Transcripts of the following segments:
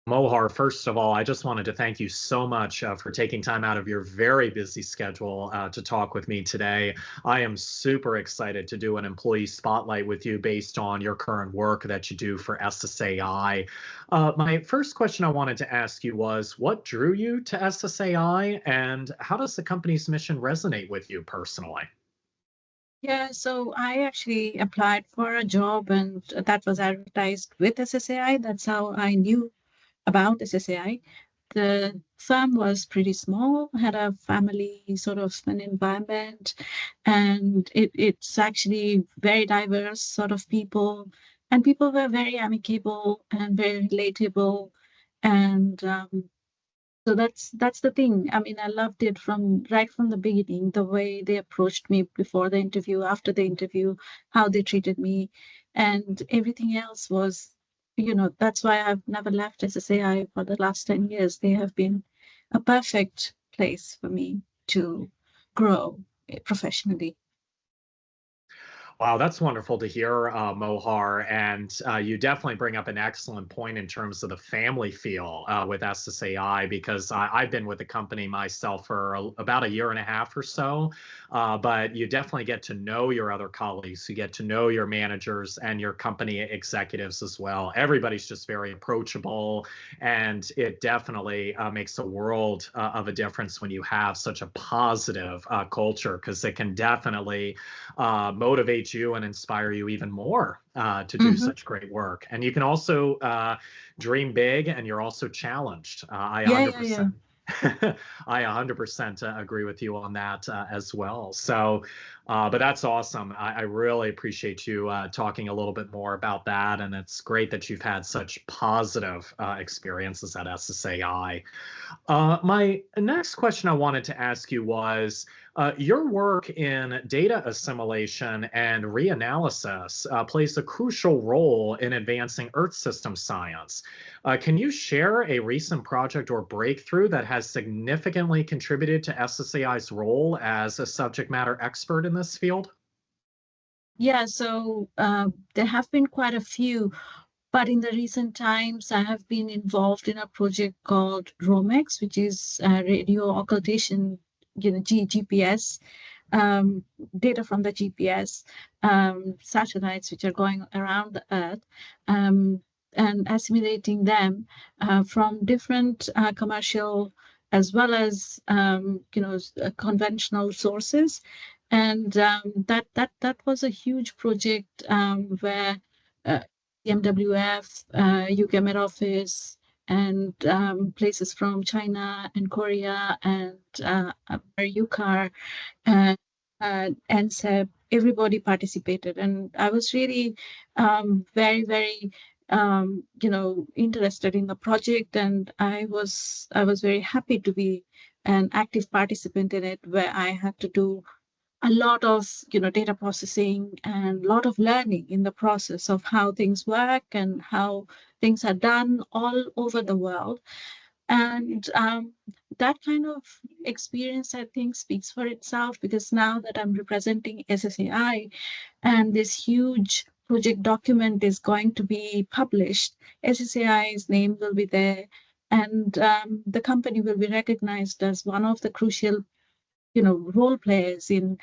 Mohar, first of all, I just wanted to thank you so much for taking time out of your very busy schedule to talk with me today. I am super excited to do an employee spotlight with you based on your current work that you do for SSAI. My first question I wanted to ask you was, what drew you to SSAI, and how does the company's mission resonate with you personally? Yeah, so I actually applied for a job and that was advertised with SSAI. That's how I knew about SSAI. The firm was pretty small, had a family sort of an environment, and it's actually very diverse sort of people, and people were very amicable and very relatable, and so that's the thing. I mean, I loved it from right from the beginning, the way they approached me before the interview, after the interview, how they treated me, and everything else was, that's why I've never left SSAI for the last 10 years. They have been a perfect place for me to grow professionally. Wow, that's wonderful to hear, Mohar. And you definitely bring up an excellent point in terms of the family feel with SSAI, because I've been with the company myself for about a year and a half or so. But you definitely get to know your other colleagues, you get to know your managers and your company executives as well. Everybody's just very approachable, and it definitely makes a world of a difference when you have such a positive culture, because it can definitely motivate you and inspire you even more to do Hmm. such great work. And you can also dream big, and you're also challenged. I Yeah, yeah, yeah. 100%. I 100% agree with you on that as well. So, but that's awesome. I really appreciate you talking a little bit more about that. And it's great that you've had such positive experiences at SSAI. My next question I wanted to ask you was your work in data assimilation and reanalysis plays a crucial role in advancing Earth system science. Can you share a recent project or breakthrough that has significantly contributed to SSAI's role as a subject matter expert in this field? Yeah, so there have been quite a few. But in the recent times, I have been involved in a project called ROMEX, which is radio occultation, GPS, um, data from the GPS satellites which are going around the Earth, um, and assimilating them from different commercial as well as conventional sources. And that was a huge project where MWF, UK Met Office, and places from China and Korea and UCAR and NSEP, everybody participated. And I was really very, very interested in the project, and I was very happy to be an active participant in it, where I had to do a lot of data processing and a lot of learning in the process of how things work and how things are done all over the world. And that kind of experience, I think, speaks for itself, because now that I'm representing SSAI and this huge project document is going to be published, SSAI's name will be there, and the company will be recognized as one of the crucial role players in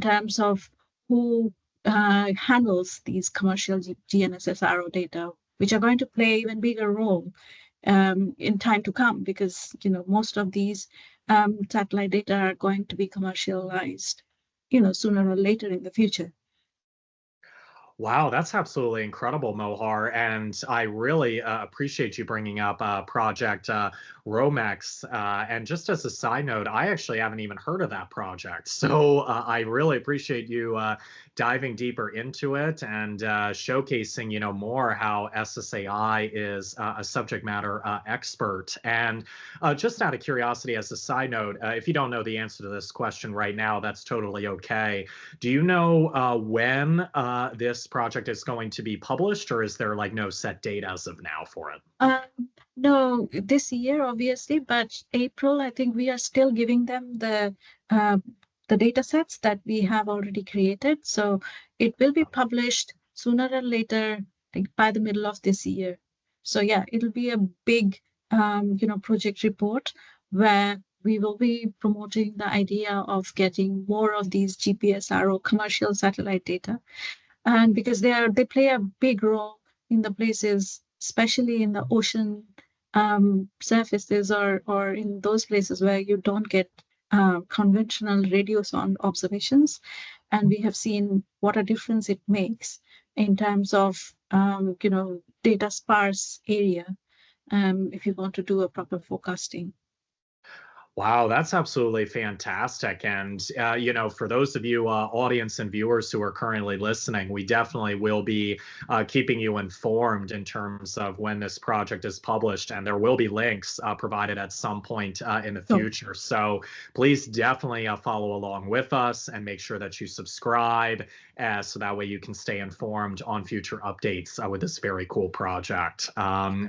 terms of who handles these commercial GNSSRO data, which are going to play even bigger role in time to come, because most of these satellite data are going to be commercialized sooner or later in the future. Wow, that's absolutely incredible, Mohar. And I really appreciate you bringing up Project Romex. And just as a side note, I actually haven't even heard of that project. So I really appreciate you diving deeper into it and showcasing, more how SSAI is a subject matter expert. And just out of curiosity, as a side note, if you don't know the answer to this question right now, that's totally okay. Do you know when this project is going to be published, or is there like no set date as of now for it? No, this year obviously, but April, I think we are still giving them uh, the data sets that we have already created. So it will be published sooner or later, I think by the middle of this year. So yeah, it'll be a big, project report where we will be promoting the idea of getting more of these GPSR or commercial satellite data, and because they play a big role in the places, especially in the ocean surfaces, or in those places where you don't get conventional radio sound observations. And we have seen what a difference it makes in terms of data sparse area, if you want to do a proper forecasting. Wow, that's absolutely fantastic. And, for those of you, audience and viewers who are currently listening, we definitely will be keeping you informed in terms of when this project is published. And there will be links provided at some point in the So future. So please definitely follow along with us and make sure that you subscribe so that way you can stay informed on future updates with this very cool project.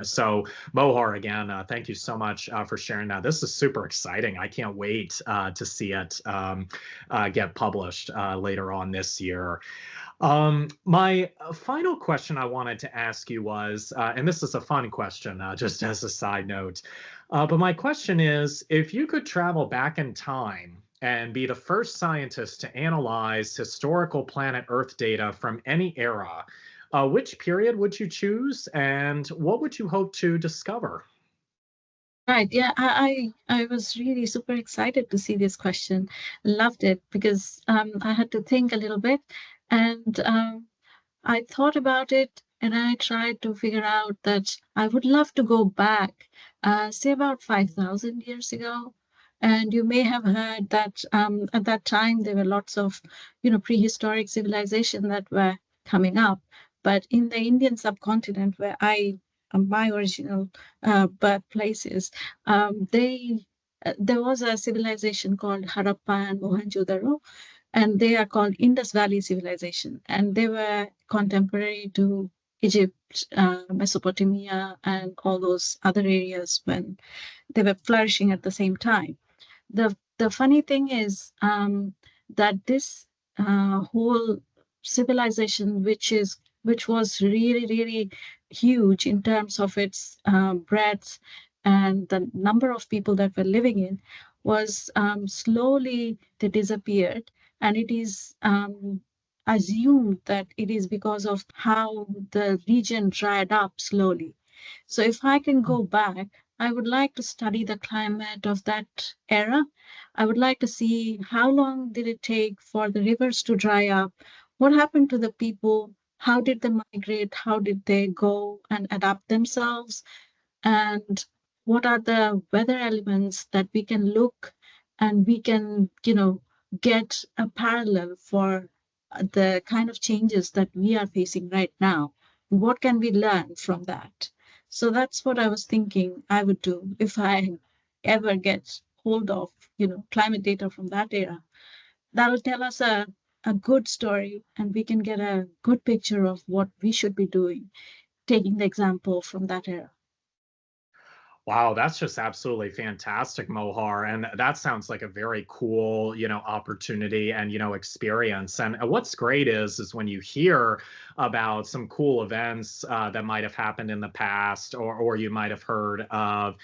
So, Mohar, again, thank you so much for sharing that. This is super exciting. I can't wait to see it get published later on this year. My final question I wanted to ask you was, and this is a fun question, just as a side note, but my question is, if you could travel back in time and be the first scientist to analyze historical planet Earth data from any era, which period would you choose, and what would you hope to discover? right, yeah, I was really super excited to see this question. Loved it because I had to think a little bit, and I thought about it and I tried to figure out that I would love to go back, say about 5,000 years ago. And you may have heard that at that time there were lots of, prehistoric civilization that were coming up. But in the Indian subcontinent, where my original birthplace is, there was a civilization called Harappa and Mohenjo-daro, and they are called Indus Valley Civilization, and they were contemporary to Egypt, Mesopotamia, and all those other areas when they were flourishing at the same time. The funny thing is that this whole civilization, which was really huge in terms of its breadth and the number of people that were living in, was slowly they disappeared, and it is assumed that it is because of how the region dried up slowly. So if I can go back, I would like to study the climate of that era. I would like to see how long did it take for the rivers to dry up? What happened to the people? How did they migrate? How did they go and adapt themselves? And what are the weather elements that we can look and we can, get a parallel for the kind of changes that we are facing right now? What can we learn from that? So that's what I was thinking I would do if I ever get hold of, climate data from that era. That'll tell us a good story, and we can get a good picture of what we should be doing, taking the example from that era. Wow, that's just absolutely fantastic, Mohar. And that sounds like a very cool, opportunity and, experience. And what's great is when you hear about some cool events that might have happened in the past, or you might have heard of,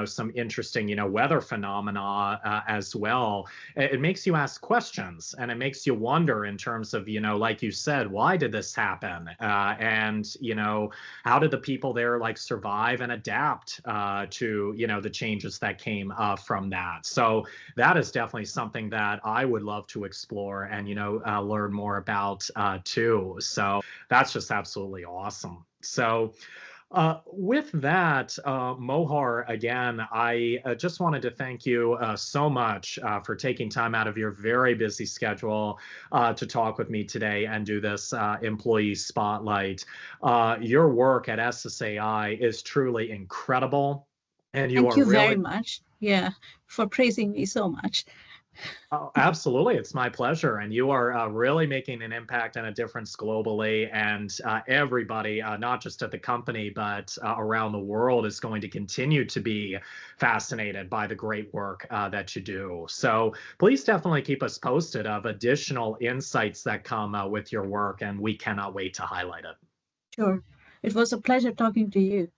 some interesting, weather phenomena as well. It makes you ask questions and it makes you wonder in terms of, like you said, why did this happen? And, how did the people there like survive and adapt to the changes that came from that? So that is definitely something that I would love to explore and learn more about too. So that's just absolutely awesome. So with that, Mohar, again, I just wanted to thank you so much for taking time out of your very busy schedule to talk with me today and do this employee spotlight. Your work at SSAI is truly incredible, and you Thank are you very really much. Yeah, for praising me so much. Oh, absolutely. It's my pleasure. And you are really making an impact and a difference globally. And everybody, not just at the company, but around the world, is going to continue to be fascinated by the great work that you do. So please definitely keep us posted of additional insights that come with your work. And we cannot wait to highlight it. Sure. It was a pleasure talking to you.